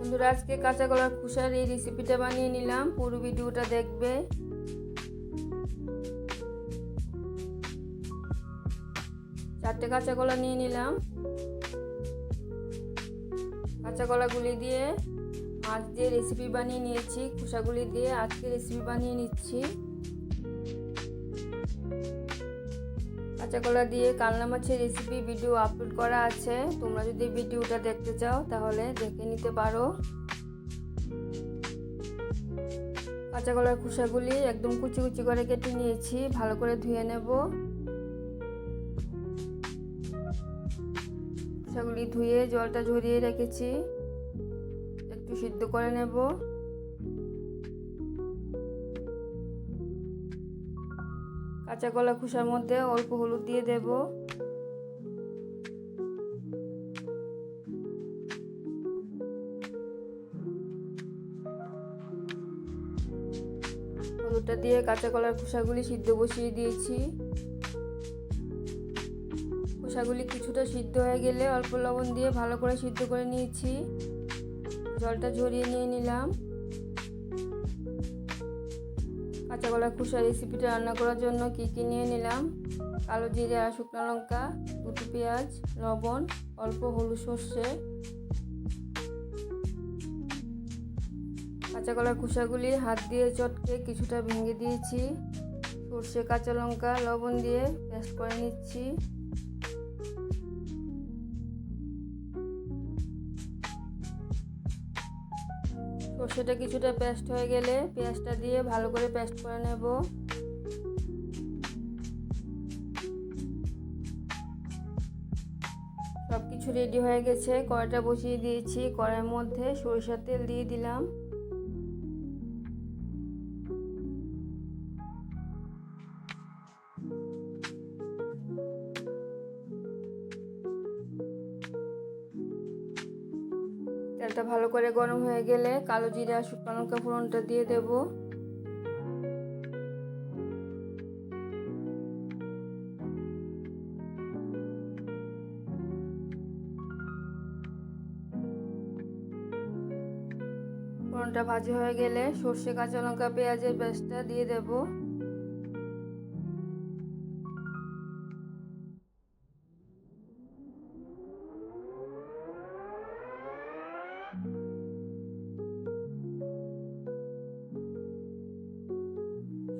বন্ধুরা, আজকে কাঁচা কলার খোসার এই রেসিপিটা বানিয়ে নিলাম, পুরো ভিডিওটা দেখবে। চারটে কাঁচা কলা নিয়ে নিলাম। কাঁচা কলাগুলি দিয়ে মাছ দিয়ে রেসিপি বানিয়ে নিয়েছি, খোসাগুলি দিয়ে আজকে রেসিপি বানিয়ে নিচ্ছি। কাঁচা কলা দিয়ে কালনা মাছের রেসিপি ভিডিও আপলোড করা আছে, তোমরা যদি ভিডিওটা দেখতে চাও তাহলে দেখে নিতে পারো। কাঁচা কলার খোসাগুলি একদম কুচি কুচি করে কেটে নিয়েছি, ভালো করে ধুয়ে নেব। খোসাগুলি ধুয়ে জলটা ঝরিয়ে রেখেছি, একটু সিদ্ধ করে নেব। কাঁচা কলা খোসার মধ্যে অল্প হলুদ দিয়ে দেব। হলুদটা দিয়ে কাঁচা কলার খোসাগুলি সিদ্ধ বসিয়ে দিয়েছি। খোসাগুলি কিছুটা সিদ্ধ হয়ে গেলে অল্প লবণ দিয়ে ভালো করে সিদ্ধ করে নিয়েছি, জলটা ঝরিয়ে নিয়ে নিলাম। কাঁচা কলার খোসা রেসিপিটা রান্না করার জন্য কি কি নিয়ে নিলাম: কালো জিরে আর শুকনো লঙ্কা, দুটো পেঁয়াজ, লবণ, অল্প হলুদ, সর্ষে। কাঁচা কলার খোসাগুলি হাত দিয়ে চটকে কিছুটা ভেঙে দিয়েছি। সর্ষে, কাঁচা লঙ্কা, লবণ দিয়ে পেস্ট করে নিচ্ছি। সর্ষেটা কিছুটা পেস্ট হয়ে গেলে পেঁয়াজটা দিয়ে ভালো করে পেস্ট করে নেব। সব কিছু রেডি হয়ে গেছে, কড়াইটা বসিয়ে দিয়েছি। কড়াইয়ের মধ্যে সরিষার তেল দিয়ে দিলাম। তেলটা ভালো করে গরম হয়ে গেলে কালো জিরা আর শুকনো লঙ্কা ফোড়নটা দিয়ে দেব। ফোড়নটা ভাজি হয়ে গেলে সর্ষে, কাঁচা লঙ্কা, পেঁয়াজের পেস্টটা দিয়ে দেব।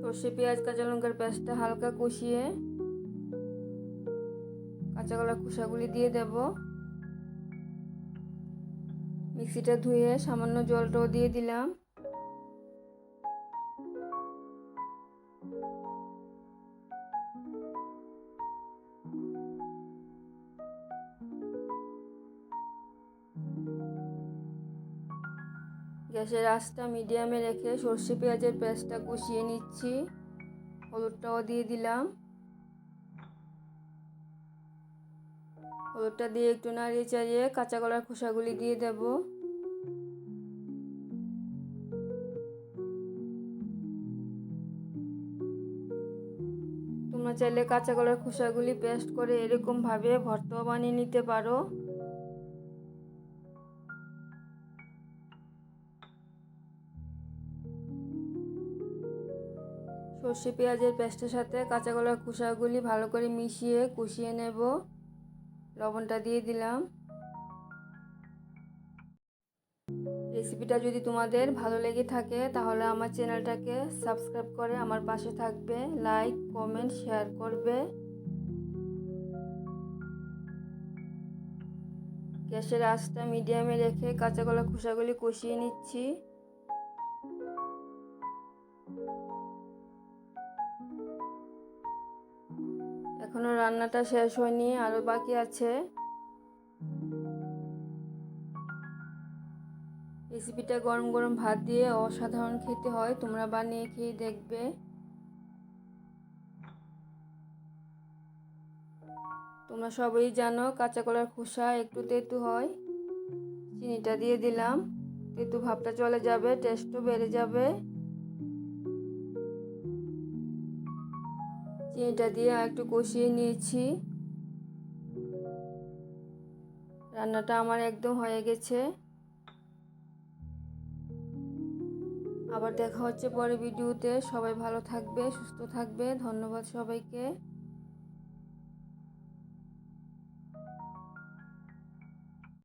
সর্ষে, পেঁয়াজ, কাঁচা লঙ্কার পেস্টটা হালকা কষিয়ে কাঁচা কলার খোসাগুলি দিয়ে দেব। মিক্সিটা ধুয়ে সামান্য জলটাও দিয়ে দিলাম। গ্যাসের আঁচটা মিডিয়ামে রেখে সর্ষে পেঁয়াজের পেস্টটা কষিয়ে নিচ্ছি। হলুদটাও দিয়ে দিলাম। হলুদটা দিয়ে একটু নাড়িয়ে চাড়িয়ে কাঁচা কলার খোসাগুলি দিয়ে দেব। তোমরা চাইলে কাঁচা কলার খোসাগুলি পেস্ট করে এরকম ভাবে ভর্তাও বানিয়ে নিতে পারো। সর্ষে পেঁয়াজের পেস্টের সাথে কাঁচা কলার খোসাগুলি ভালো করে মিশিয়ে কষিয়ে নেব। লবণটা দিয়ে দিলাম। রেসিপিটা যদি তোমাদের ভালো লেগে থাকে তাহলে আমার চ্যানেলটাকে সাবস্ক্রাইব করে আমার পাশে থাকবে, লাইক, কমেন্ট, শেয়ার করবে। গ্যাসের আঁচটা মিডিয়ামে রেখে কাঁচা কলা খোসাগুলি কষিয়ে নিচ্ছি। এখনো রান্নাটা শেষ হয়নি, আরো বাকি আছে। রেসিপিটা গরম গরম ভাত দিয়ে অসাধারণ খেতে হয়, তোমরা বানিয়ে খেয়ে দেখবে। তোমরা সবাই জানো কাঁচা কলার খোসা একটু তেতো হয়। চিনিটা দিয়ে দিলাম, তেতো ভাবটা চলে যাবে, টেস্টও বেড়ে যাবে। চিনিটা দিয়ে একটু কষিয়ে নিয়েছি। রান্নাটা আমার একদম হয়ে গেছে। আবার দেখা হচ্ছে পরে ভিডিওতে। সবাই ভালো থাকবে, সুস্থ থাকবে। ধন্যবাদ সবাইকে।